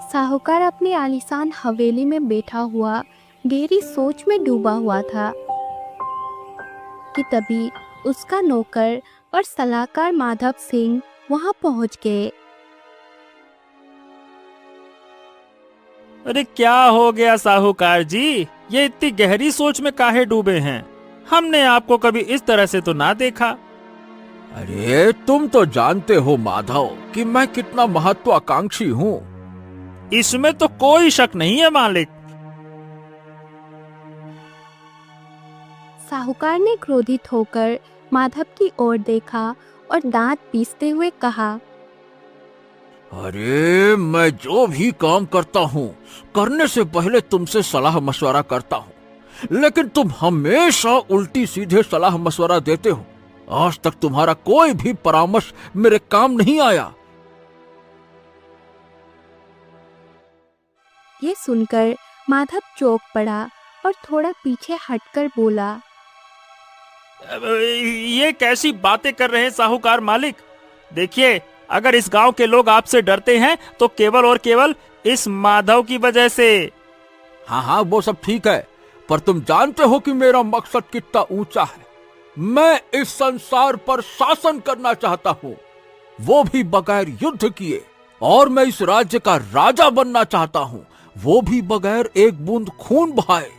साहूकार अपनी आलीशान हवेली में बैठा हुआ गहरी सोच में डूबा हुआ था कि तभी उसका नौकर और सलाहकार माधव सिंह वहां पहुंच गए। अरे क्या हो गया साहूकार जी, ये इतनी गहरी सोच में काहे डूबे हैं? हमने आपको कभी इस तरह से तो ना देखा। अरे तुम तो जानते हो माधव कि मैं कितना महत्वाकांक्षी हूँ। इसमें तो कोई शक नहीं है मालिक। साहूकार ने क्रोधित होकर माधव की ओर देखा और दांत पीसते हुए कहा, अरे मैं जो भी काम करता हूँ करने से पहले तुमसे सलाह मशवरा करता हूँ, लेकिन तुम हमेशा उल्टी सीधे सलाह मशवरा देते हो। आज तक तुम्हारा कोई भी परामर्श मेरे काम नहीं आया। ये सुनकर माधव चौंक पड़ा और थोड़ा पीछे हटकर बोला, ये कैसी बातें कर रहे हैं साहूकार मालिक? देखिए, अगर इस गांव के लोग आपसे डरते हैं तो केवल और केवल इस माधव की वजह से। हाँ हाँ, वो सब ठीक है, पर तुम जानते हो कि मेरा मकसद कितना ऊंचा है। मैं इस संसार पर शासन करना चाहता हूँ, वो भी बगैर युद्ध किए, और मैं इस राज्य का राजा बनना चाहता हूँ, वो भी बगैर एक बूंद खून बहाए।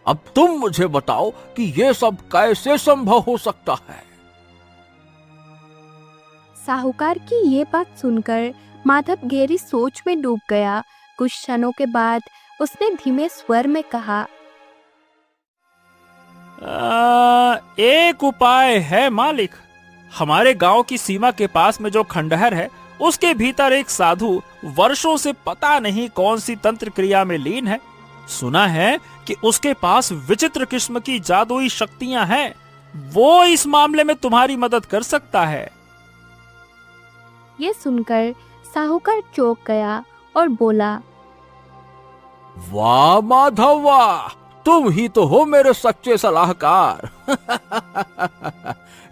अब तुम मुझे बताओ कि ये सब कैसे संभव हो सकता है? साहूकार की ये बात सुनकर माधव गहरी सोच में डूब गया। कुछ क्षणों के बाद उसने धीमे स्वर में कहा, एक उपाय है मालिक। हमारे गांव की सीमा के पास में जो खंडहर है, उसके भीतर एक साधु वर्षों से पता नहीं कौन सी तंत्र क्रिया में लीन है। सुना है कि उसके पास विचित्र किस्म की जादुई शक्तियां हैं। वो इस मामले में तुम्हारी मदद कर सकता है। ये सुनकर साहूकार चौंक गया और बोला, वाह माधव वाह, तुम ही तो हो मेरे सच्चे सलाहकार।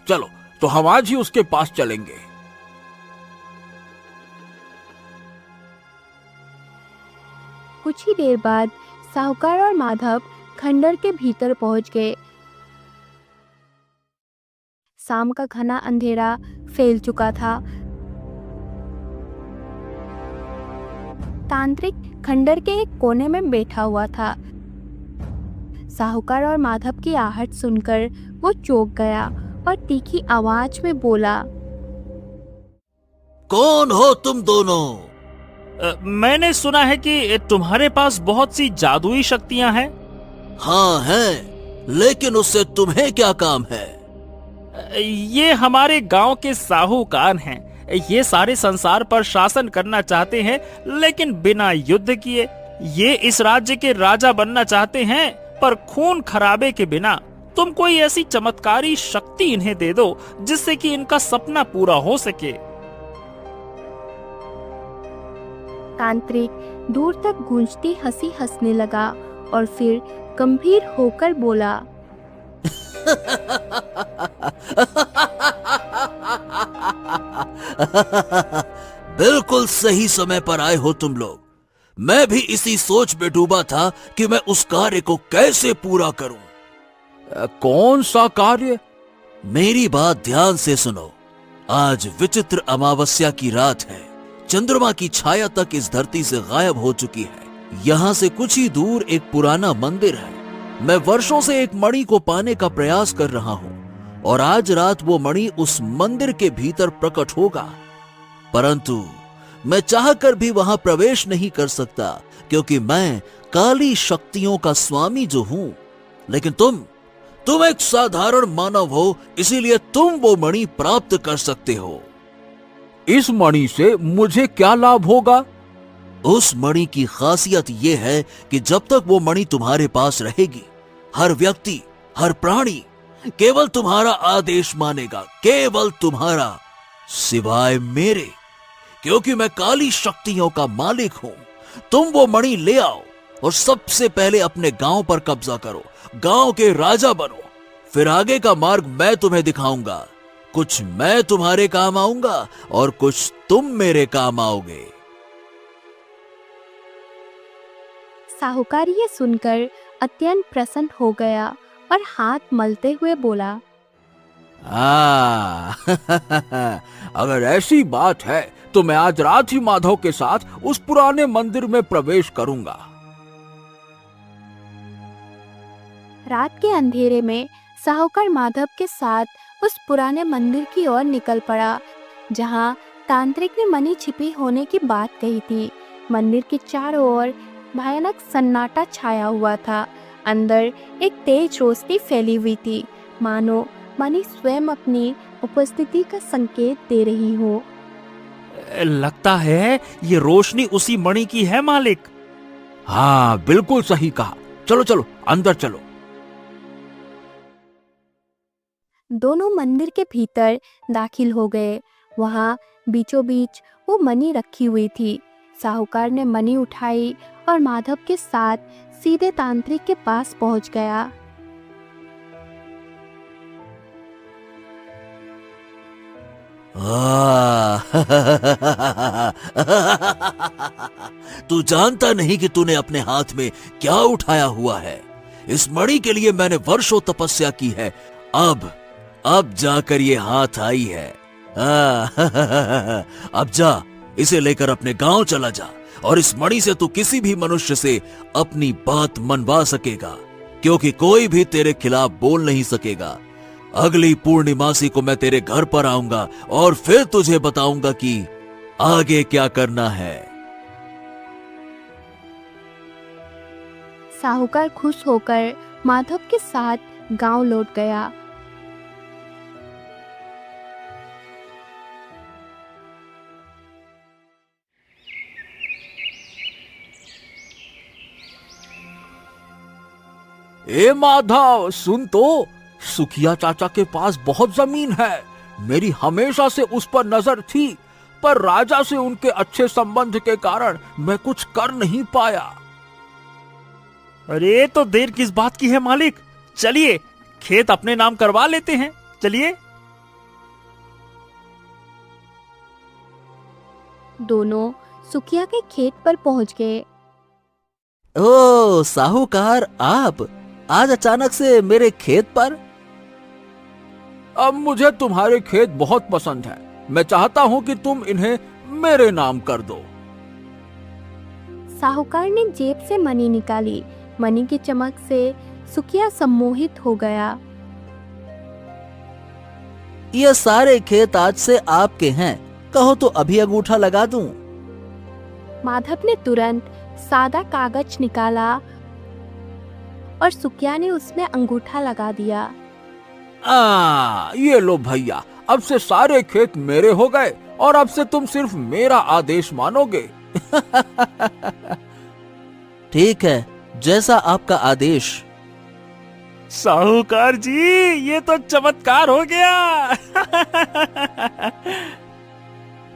चलो तो हम आज ही उसके पास चलेंगे। कुछ ही देर बाद साहूकार और माधव खंडर के भीतर पहुंच गए। शाम का घना अंधेरा फैल चुका था। तांत्रिक खंडर के एक कोने में बैठा हुआ था। साहूकार और माधव की आहट सुनकर वो चौंक गया और तीखी आवाज में बोला, कौन हो तुम दोनों? मैंने सुना है कि तुम्हारे पास बहुत सी जादुई शक्तियां हैं। हाँ हैं, लेकिन उससे तुम्हें क्या काम है? ये हमारे गांव के साहूकार हैं। ये सारे संसार पर शासन करना चाहते हैं, लेकिन बिना युद्ध किए। ये इस राज्य के राजा बनना चाहते हैं, पर खून खराबे के बिना। तुम कोई ऐसी चमत्कारी शक्ति इन्हें दे दो जिससे कि इनका सपना पूरा हो सके। तांत्रिक दूर तक गूंजती हंसी हंसने लगा और फिर गंभीर होकर बोला, बिल्कुल सही समय पर आए हो तुम लोग। मैं भी इसी सोच में डूबा था कि मैं उस कार्य को कैसे पूरा करूं। कौन सा कार्य? मेरी बात ध्यान से सुनो। आज विचित्र अमावस्या की रात है। चंद्रमा की छाया तक इस धरती से गायब हो चुकी है। यहाँ से कुछ ही दूर एक पुराना मंदिर है। मैं वर्षों से एक मणि को पाने का प्रयास कर रहा हूँ, और आज रात वो मणि उस मंदिर के भीतर प्रकट होगा। परंतु मैं चाहकर भी वहां प्रवेश नहीं कर सकता, क्योंकि मैं काली शक्तियों का स्वामी जो हूं। लेकिन तुम एक साधारण मानव हो, इसीलिए तुम वो मणि प्राप्त कर सकते हो। इस मणि से मुझे क्या लाभ होगा? उस मणि की खासियत यह है कि जब तक वो मणि तुम्हारे पास रहेगी, हर व्यक्ति, हर प्राणी केवल तुम्हारा आदेश मानेगा, केवल तुम्हारा, सिवाय मेरे, क्योंकि मैं काली शक्तियों का मालिक हूं। तुम वो मणि ले आओ और सबसे पहले अपने गांव पर कब्जा करो, गांव के राजा बनो। फिर आगे का मार्ग मैं तुम्हें दिखाऊंगा। कुछ मैं तुम्हारे काम आऊंगा और कुछ तुम मेरे काम आओगे। साहूकार ये सुनकर अत्यंत प्रसन्न हो गया और हाथ मलते हुए बोला, अगर ऐसी बात है तो मैं आज रात ही माधव के साथ उस पुराने मंदिर में प्रवेश करूंगा। रात के अंधेरे में साहूकार माधव के साथ उस पुराने मंदिर की ओर निकल पड़ा जहां तांत्रिक ने मणि छिपी होने की बात कही थी। मंदिर के चारों ओर भयानक सन्नाटा छाया हुआ था। अंदर एक तेज रोशनी फैली हुई थी, मानो मणि स्वयं अपनी उपस्थिति का संकेत दे रही हो। लगता है ये रोशनी उसी मणि की है मालिक। हाँ, बिल्कुल सही कहा। चलो चलो अंदर चलो। दोनों मंदिर के भीतर दाखिल हो गए। वहां बीचों बीच वो मणि रखी हुई थी। साहूकार ने मणि उठाई और माधव के साथ सीधे तांत्रिक के पास पहुंच गया। तू जानता नहीं कि तूने अपने हाथ में क्या उठाया हुआ है। इस मणि के लिए मैंने वर्षों तपस्या की है। अब जाकर ये हाथ आई है। अब जा, इसे लेकर अपने गांव चला जा और इस मणि से तू किसी भी मनुष्य से अपनी बात मनवा सकेगा, क्योंकि कोई भी तेरे खिलाफ बोल नहीं सकेगा। अगली पूर्णिमासी को मैं तेरे घर पर आऊंगा और फिर तुझे बताऊंगा कि आगे क्या करना है। साहूकार खुश होकर माधव के साथ गांव लौट गया। ए माधव, सुन तो, सुखिया चाचा के पास बहुत जमीन है। मेरी हमेशा से उस पर नजर थी, पर राजा से उनके अच्छे संबंध के कारण मैं कुछ कर नहीं पाया। अरे तो देर किस बात की है मालिक, चलिए खेत अपने नाम करवा लेते हैं। चलिए। दोनों सुखिया के खेत पर पहुंच गए। ओ साहूकार, आप आज अचानक से मेरे खेत पर? अब मुझे तुम्हारे खेत बहुत पसंद है। मैं चाहता हूँ कि तुम इन्हें मेरे नाम कर दो। साहूकार ने जेब से मणि निकाली। मणि की चमक से सुखिया सम्मोहित हो गया। ये सारे खेत आज से आपके हैं। कहो तो अभी अंगूठा लगा दूं? माधव ने तुरंत सादा कागज निकाला और सुखिया ने उसमें अंगूठा लगा दिया। ये लो भैया, अब से सारे खेत मेरे हो गए और अब से तुम सिर्फ मेरा आदेश मानोगे। ठीक है, जैसा आपका आदेश। साहूकार जी, ये तो चमत्कार हो गया।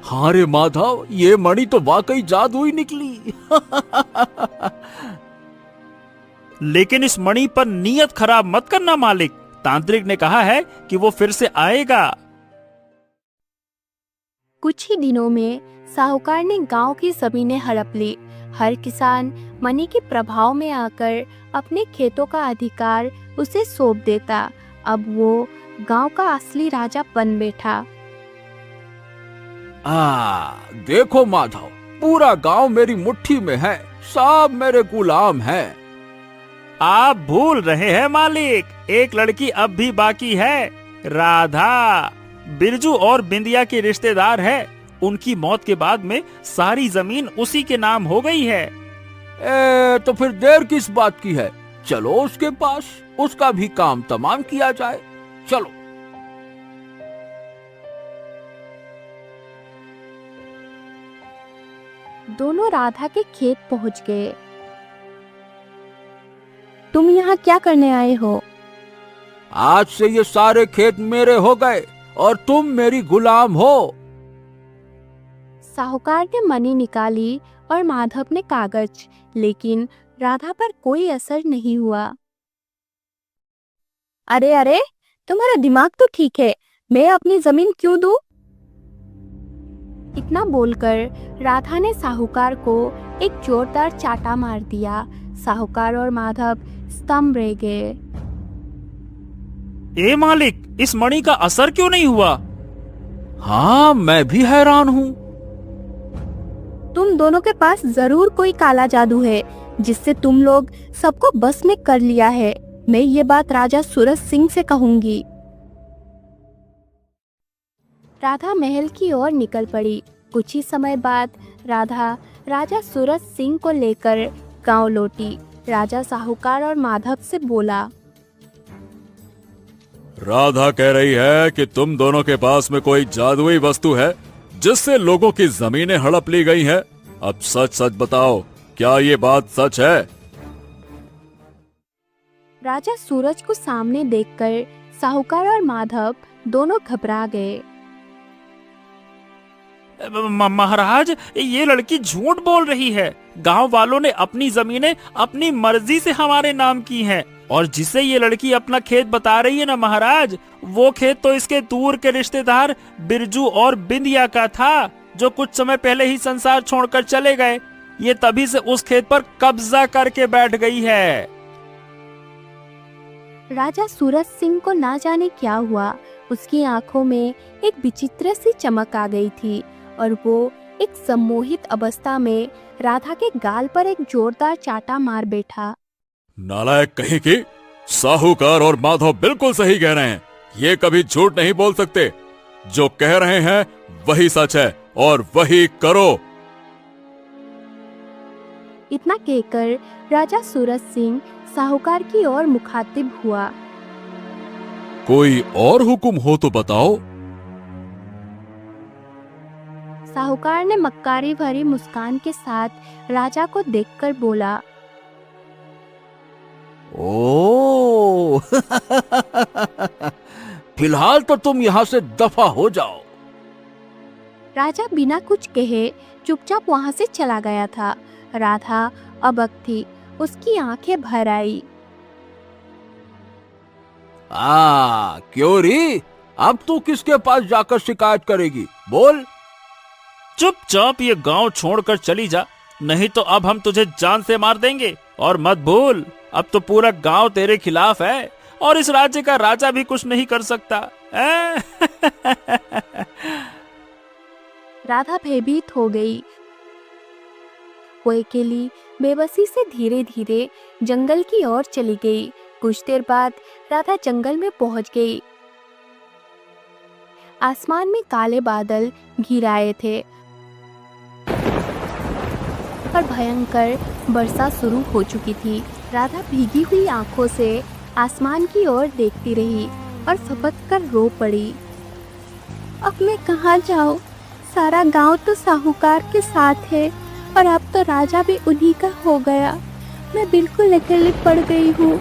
हाँ रे माधव, ये मणि तो वाकई जादुई निकली। लेकिन इस मणि पर नियत खराब मत करना मालिक। तांत्रिक ने कहा है कि वो फिर से आएगा। कुछ ही दिनों में साहूकार ने गांव की जमीनें हड़प ली। हर किसान मणि के प्रभाव में आकर अपने खेतों का अधिकार उसे सौंप देता। अब वो गांव का असली राजा बन बैठा। देखो माधव, पूरा गांव मेरी मुट्ठी में है। सब मेरे गुलाम हैं। आप भूल रहे हैं मालिक, एक लड़की अब भी बाकी है। राधा बिरजू और बिंदिया के रिश्तेदार है। उनकी मौत के बाद में सारी जमीन उसी के नाम हो गई है। तो फिर देर किस बात की है? चलो उसके पास, उसका भी काम तमाम किया जाए। चलो। दोनों राधा के खेत पहुंच गए। तुम यहाँ क्या करने आए हो? आज से ये सारे खेत मेरे हो गए और तुम मेरी गुलाम हो। साहूकार ने मणि निकाली और माधव ने कागज, लेकिन राधा पर कोई असर नहीं हुआ। अरे अरे, तुम्हारा दिमाग तो ठीक है, मैं अपनी जमीन क्यों दूं? इतना बोलकर राधा ने साहूकार को एक जोरदार चाटा मार दिया। साहूकार और माधव स्तंभ रह गए। ए मालिक, इस मणि का असर क्यों नहीं हुआ? हाँ, मैं भी हैरान हूँ। तुम दोनों के पास जरूर कोई काला जादू है जिससे तुम लोग सबको बस में कर लिया है। मैं ये बात राजा सूरज सिंह से कहूंगी। राधा महल की ओर निकल पड़ी। कुछ ही समय बाद राधा राजा सूरज सिंह को लेकर गांव लौटी। राजा साहूकार और माधव से बोला, राधा कह रही है कि तुम दोनों के पास में कोई जादुई वस्तु है जिससे लोगों की जमीनें हड़प ली गई हैं। अब सच सच बताओ, क्या ये बात सच है? राजा सूरज को सामने देखकर साहूकार और माधव दोनों घबरा गए। महाराज, ये लड़की झूठ बोल रही है। गांव वालों ने अपनी जमीनें अपनी मर्जी से हमारे नाम की हैं, और जिसे ये लड़की अपना खेत बता रही है ना महाराज, वो खेत तो इसके दूर के रिश्तेदार बिरजू और बिंदिया का था, जो कुछ समय पहले ही संसार छोड़कर चले गए। ये तभी से उस खेत पर कब्जा करके बैठ गई है। राजा सूरज सिंह को ना जाने क्या हुआ, उसकी आंखों में एक विचित्र सी चमक आ गई थी और वो एक सम्मोहित अवस्था में राधा के गाल पर एक जोरदार चाटा मार बैठा। नालायक कहीं की! साहूकार और माधव बिल्कुल सही कह रहे हैं। ये कभी झूठ नहीं बोल सकते। जो कह रहे हैं वही सच है और वही करो। इतना कहकर राजा सूरज सिंह साहूकार की ओर मुखातिब हुआ। कोई और हुक्म हो तो बताओ। साहूकार ने मक्कारी भरी मुस्कान के साथ राजा को देखकर बोला, ओ फिलहाल तो तुम यहाँ से दफा हो जाओ। राजा बिना कुछ कहे चुपचाप वहाँ से चला गया था। राधा अबक थी, उसकी आंखें भर आई। क्यों री, अब तू किसके पास जाकर शिकायत करेगी? बोल। चुपचाप ये गांव छोड़कर चली जा, नहीं तो अब हम तुझे जान से मार देंगे। और मत भूल, अब तो पूरा गांव तेरे खिलाफ है और इस राज्य का राजा भी कुछ नहीं कर सकता। राधा भयभीत हो गई। वो अकेली बेबसी से धीरे धीरे जंगल की ओर चली गई। कुछ देर बाद राधा जंगल में पहुंच गई। आसमान में काले बादल घिर आए थे और भयंकर वर्षा शुरू हो चुकी थी। राधा भीगी हुई आंखों से आसमान की ओर देखती रही और फपक कर रो पड़ी। अब मैं कहाँ जाऊँ? सारा गांव तो साहूकार के साथ है और अब तो राजा भी उन्हीं का हो गया। मैं बिल्कुल अकेली पड़ गई हूँ।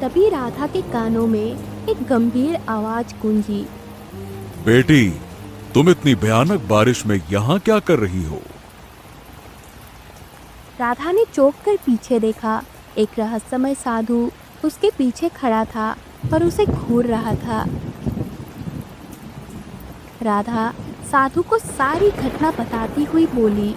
तभी राधा के कानों में एक गंभीर आवाज गूंजी। बेटी, तुम इतनी भयानक बारिश में यहाँ क्या कर रही हो? राधा ने चौंक कर पीछे देखा। एक रहस्यमय साधु उसके पीछे खड़ा था और उसे घूर रहा था। राधा साधु को सारी घटना बताती हुई बोली,